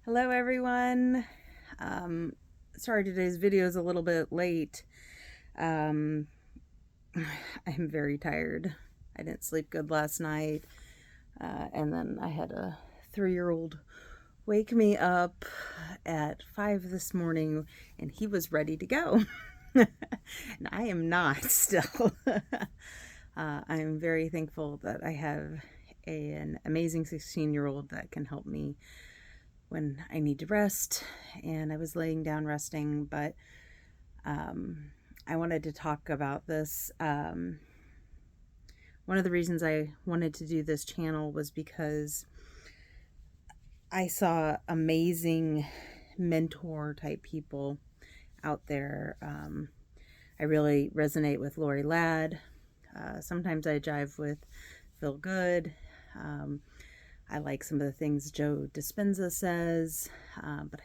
Hello everyone. Sorry today's video is a little bit late. I'm very tired. I didn't sleep good last night. And then I had a 3-year-old wake me up at 5 this morning and he was ready to go. And I am not still. I'm very thankful that I have an amazing 16-year-old that can help me when I need to rest, and I was laying down resting, but I wanted to talk about this. One of the reasons I wanted to do this channel was because I saw amazing mentor type people out there. I really resonate with Lori Ladd. Sometimes I jive with Phil Good. I like some of the things Joe Dispenza says, but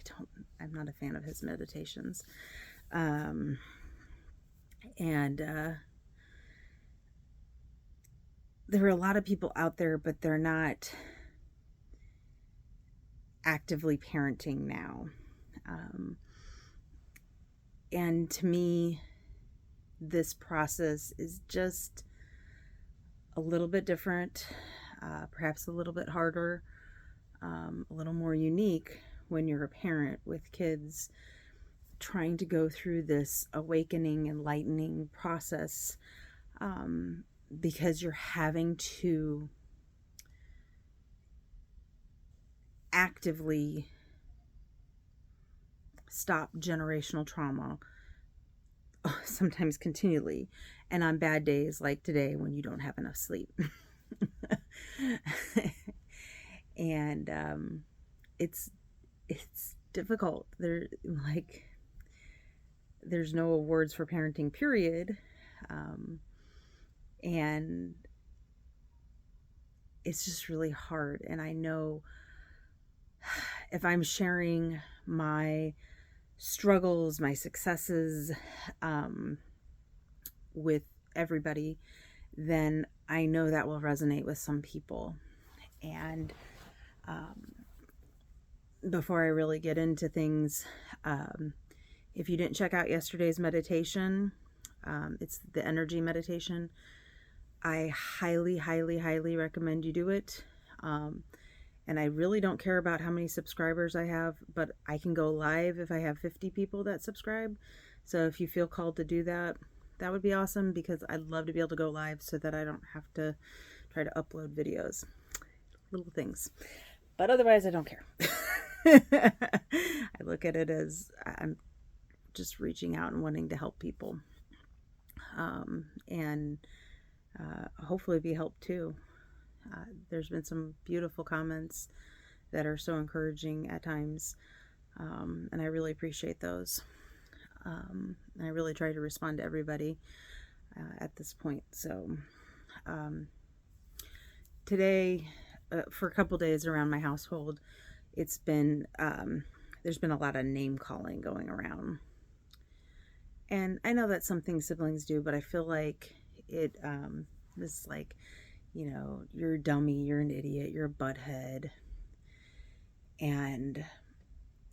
I'm not a fan of his meditations. And there are a lot of people out there, but they're not actively parenting now. And to me, this process is just a little bit different. Perhaps a little bit harder, a little more unique when you're a parent with kids trying to go through this awakening, enlightening process, because you're having to actively stop generational trauma, sometimes continually, and on bad days like today when you don't have enough sleep. And it's difficult. There's no awards for parenting, period. And it's just really hard. And I know if I'm sharing my struggles, my successes with everybody, then I know that will resonate with some people. And before I really get into things, if you didn't check out yesterday's meditation, it's the energy meditation. I highly, highly, highly recommend you do it. And I really don't care about how many subscribers I have, but I can go live if I have 50 people that subscribe. So if you feel called to do that, that would be awesome, because I'd love to be able to go live so that I don't have to try to upload videos. Little things. But otherwise, I don't care. I look at it as I'm just reaching out and wanting to help people. And hopefully be helped too. There's been some beautiful comments that are so encouraging at times. And I really appreciate those. And I really try to respond to everybody at this point. So today, for a couple days around my household, it's been, there's been a lot of name calling going around. And I know that's something siblings do, but I feel like it is like, you know, you're a dummy, you're an idiot, you're a butthead. And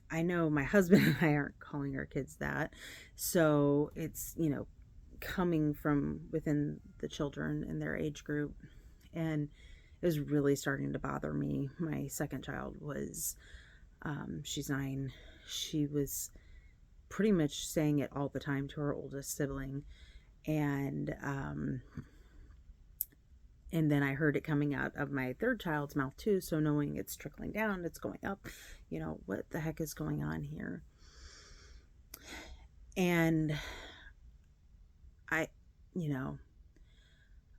I know my husband and I aren't calling our kids that. So it's, you know, coming from within the children in their age group. And it was really starting to bother me. My second child was, she's 9. She was pretty much saying it all the time to her oldest sibling. And then I heard it coming out of my third child's mouth too. So knowing it's trickling down, it's going up, you know, what the heck is going on here? And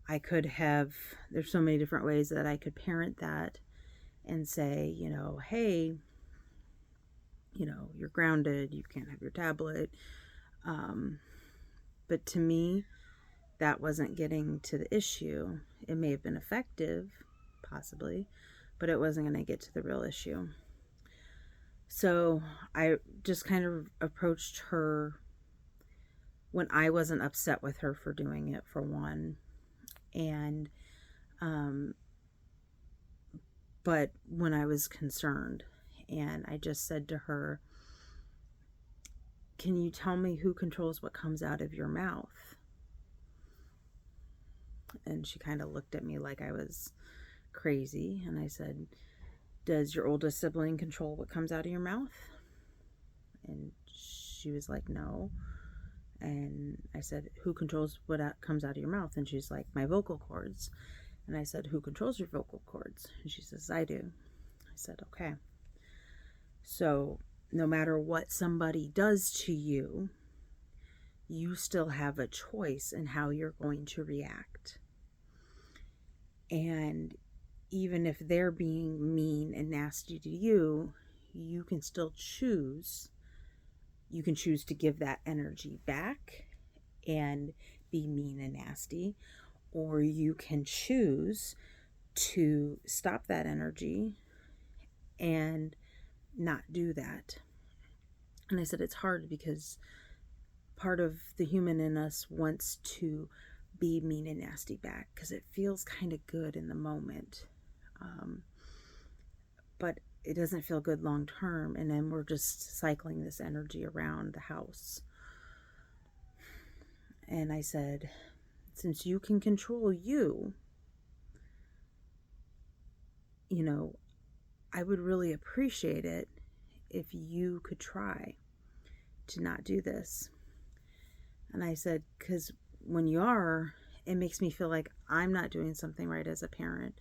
I could have, there's so many different ways that I could parent that and say, you know, hey, you know, you're grounded, you can't have your tablet. But to me, that wasn't getting to the issue. It may have been effective, possibly, but it wasn't going to get to the real issue. So I just kind of approached her when I wasn't upset with her for doing it, for one. And but when I was concerned, And I just said to her, can you tell me who controls what comes out of your mouth? And she kind of looked at me like I was crazy. And I said, does your oldest sibling control what comes out of your mouth? And she was like, no. And I said, who controls what comes out of your mouth? And she's like, my vocal cords. And I said, who controls your vocal cords? And she says, I do. I said, okay. So no matter what somebody does to you, you still have a choice in how you're going to react. And even if they're being mean and nasty to you, you can still choose. You can choose to give that energy back and be mean and nasty, or you can choose to stop that energy and not do that. And I said it's hard because part of the human in us wants to be mean and nasty back because it feels kind of good in the moment. But it doesn't feel good long term, and then we're just cycling this energy around the house. And I said, since you can control you, I would really appreciate it if you could try to not do this. And I said, because when you are, it makes me feel like I'm not doing something right as a parent,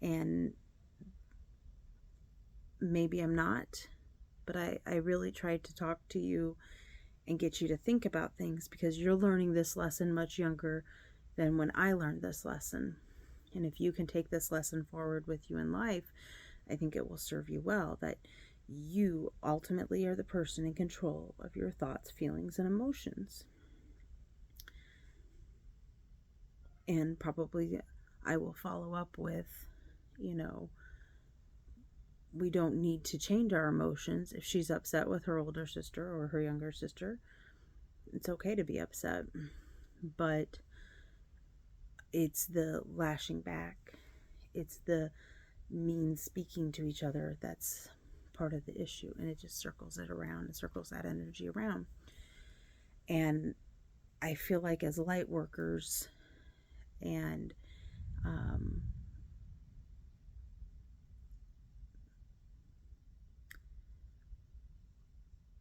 and maybe I'm not, but I really tried to talk to you and get you to think about things because you're learning this lesson much younger than when I learned this lesson. And if you can take this lesson forward with you in life, I think it will serve you well, that you ultimately are the person in control of your thoughts, feelings, and emotions. And probably I will follow up with, we don't need to change our emotions. If she's upset with her older sister or her younger sister, it's okay to be upset. But it's the lashing back. It's the mean speaking to each other that's part of the issue. And it just circles it around and circles that energy around. And I feel like as light workers and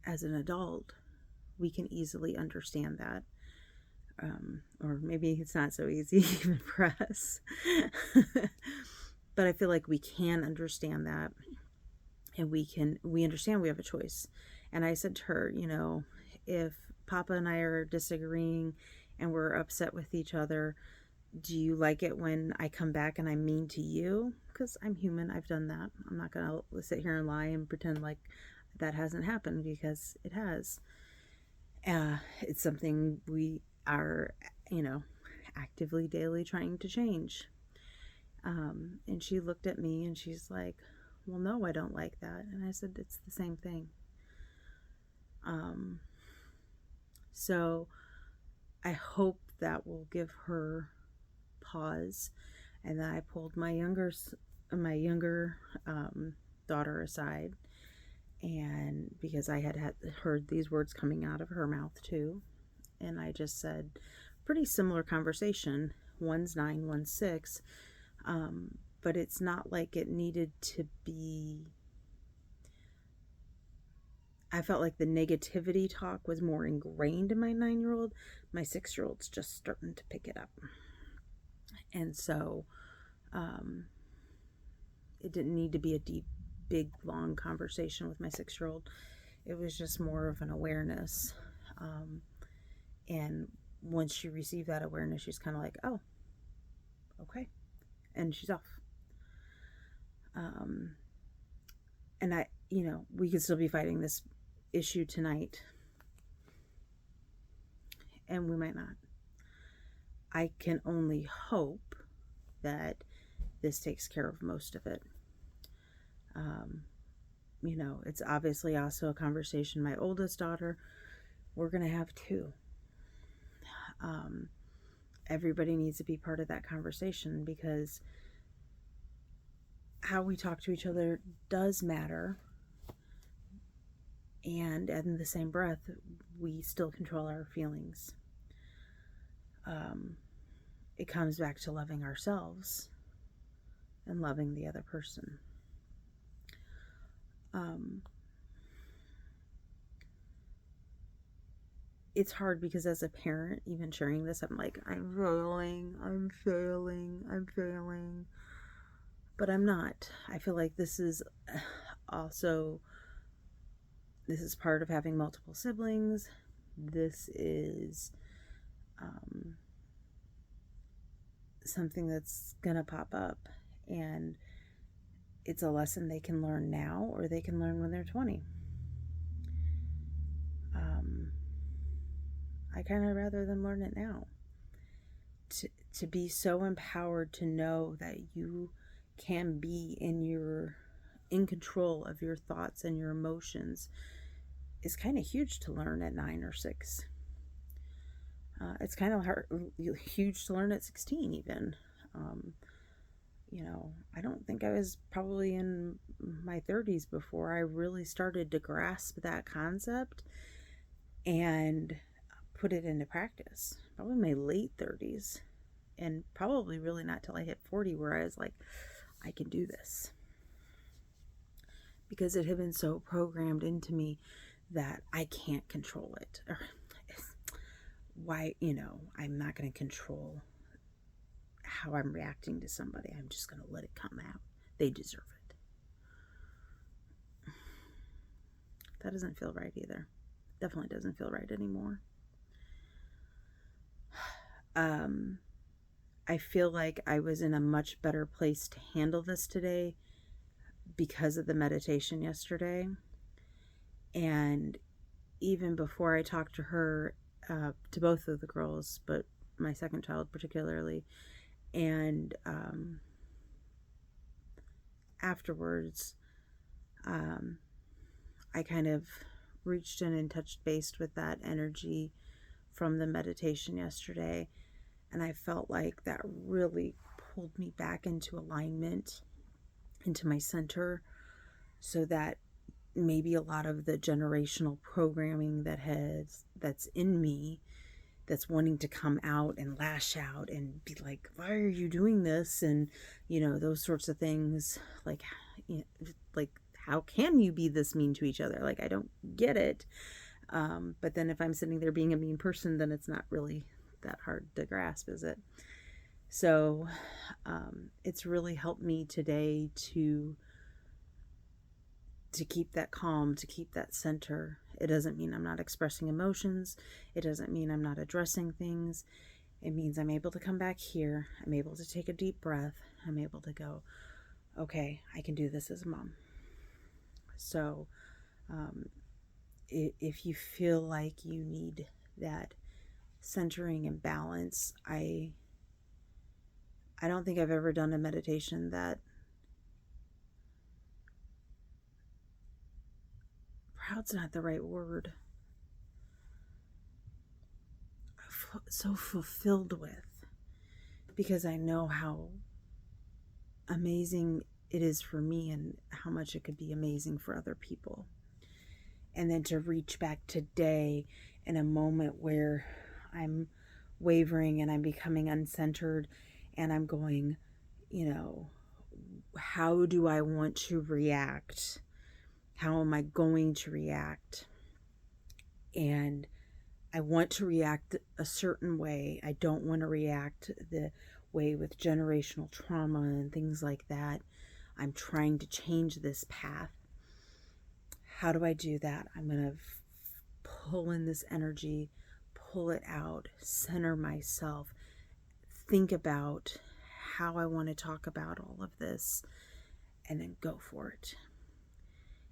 as an adult, we can easily understand that. Or maybe it's not so easy even for us. But I feel like we can understand that, and we understand we have a choice. And I said to her, if Papa and I are disagreeing and we're upset with each other, do you like it when I come back and I'm mean to you? Because I'm human. I've done that. I'm not going to sit here and lie and pretend like that hasn't happened, because it has. It's something we are, actively daily trying to change. And she looked at me and she's like, well, no, I don't like that. And I said, it's the same thing. So I hope that will give her pause. And then I pulled my younger daughter aside, and because I had heard these words coming out of her mouth too, and I just said, pretty similar conversation. One's 9, one's 6, but it's not like it needed to be. I felt like the negativity talk was more ingrained in my 9-year-old. My 6-year-old's just starting to pick it up. And so it didn't need to be a deep, big, long conversation with my 6-year-old. It was just more of an awareness. And once she received that awareness, she's kind of like, oh, okay. And she's off. And we could still be fighting this issue tonight, and we might not. I can only hope that this takes care of most of it. It's obviously also a conversation my oldest daughter, we're going to have too. Everybody needs to be part of that conversation, because how we talk to each other does matter. And in the same breath, we still control our feelings. It comes back to loving ourselves and loving the other person. It's hard because as a parent, even sharing this, I'm like, I'm failing. But I'm not. I feel like this is part of having multiple siblings. This is something that's going to pop up. And it's a lesson they can learn now, or they can learn when they're 20. I kind of rather them learn it now. To be so empowered to know that you can be in control of your thoughts and your emotions is kind of huge to learn at 9 or 6. It's kind of huge to learn at 16 even. I don't think I was probably in my 30s before I really started to grasp that concept and put it into practice. Probably my late 30s, and probably really not till I hit 40 where I was like, I can do this. Because it had been so programmed into me that I can't control it. Or why, I'm not going to control how I'm reacting to somebody. I'm just going to let it come out. They deserve it. That doesn't feel right either. Definitely doesn't feel right anymore. I feel like I was in a much better place to handle this today because of the meditation yesterday. And even before I talked to her, to both of the girls, but my second child particularly, and afterwards, I kind of reached in and touched base with that energy from the meditation yesterday, and I felt like that really pulled me back into alignment, into my center, so that maybe a lot of the generational programming that's in me, that's wanting to come out and lash out and be like, why are you doing this? And, those sorts of things, like how can you be this mean to each other? Like, I don't get it. But then if I'm sitting there being a mean person, then it's not really that hard to grasp, is it? So it's really helped me today to keep that calm, to keep that center. It doesn't mean I'm not expressing emotions. It doesn't mean I'm not addressing things. It means I'm able to come back here. I'm able to take a deep breath. I'm able to go, okay, I can do this as a mom. So if you feel like you need that centering and balance, I don't think I've ever done a meditation that, proud's not the right word, so fulfilled with, because I know how amazing it is for me and how much it could be amazing for other people. And then to reach back today in a moment where I'm wavering and I'm becoming uncentered and I'm going, how do I want to react? How am I going to react? And I want to react a certain way. I don't want to react the way with generational trauma and things like that. I'm trying to change this path. How do I do that? I'm going to pull in this energy, pull it out, center myself, think about how I want to talk about all of this, and then go for it.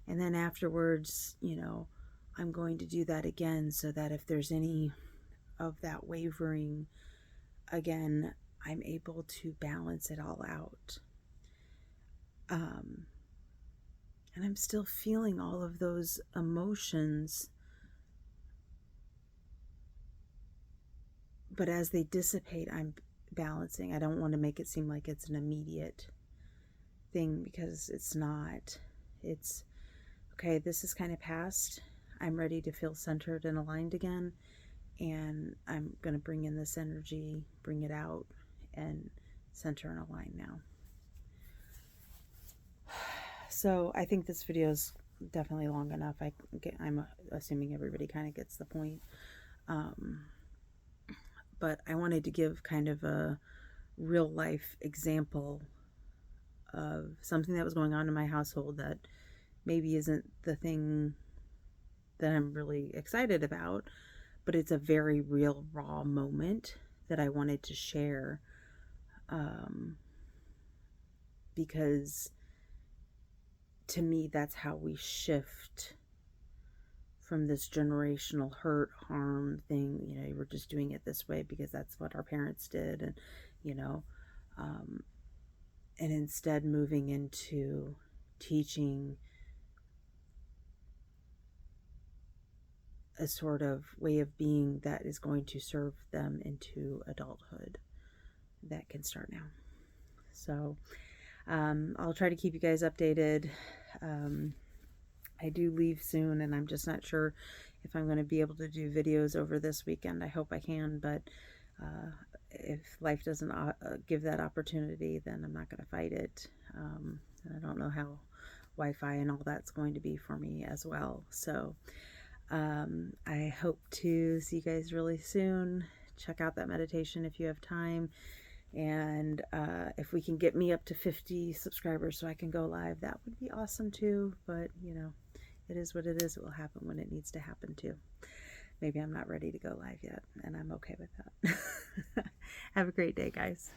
And then afterwards, I'm going to do that again so that if there's any of that wavering, again, I'm able to balance it all out. And I'm still feeling all of those emotions, but as they dissipate, I'm balancing. I don't want to make it seem like it's an immediate thing, because it's not. It's, okay, this is kind of past. I'm ready to feel centered and aligned again. And I'm going to bring in this energy, bring it out, and center and align now. So I think this video is definitely long enough. I'm assuming everybody kind of gets the point. But I wanted to give kind of a real life example of something that was going on in my household that maybe isn't the thing that I'm really excited about, but it's a very real, raw moment that I wanted to share, because to me, that's how we shift from this generational hurt, harm thing. You know, we're just doing it this way because that's what our parents did, and and instead moving into teaching a sort of way of being that is going to serve them into adulthood that can start now. So I'll try to keep you guys updated. I do leave soon, and I'm just not sure if I'm going to be able to do videos over this weekend. I hope I can, but if life doesn't give that opportunity, then I'm not going to fight it. I don't know how Wi-Fi and all that's going to be for me as well. So I hope to see you guys really soon. Check out that meditation if you have time. And if we can get me up to 50 subscribers so I can go live, that would be awesome too. But, you know, it is what it is. It will happen when it needs to happen too. Maybe I'm not ready to go live yet, and I'm okay with that. Have a great day, guys.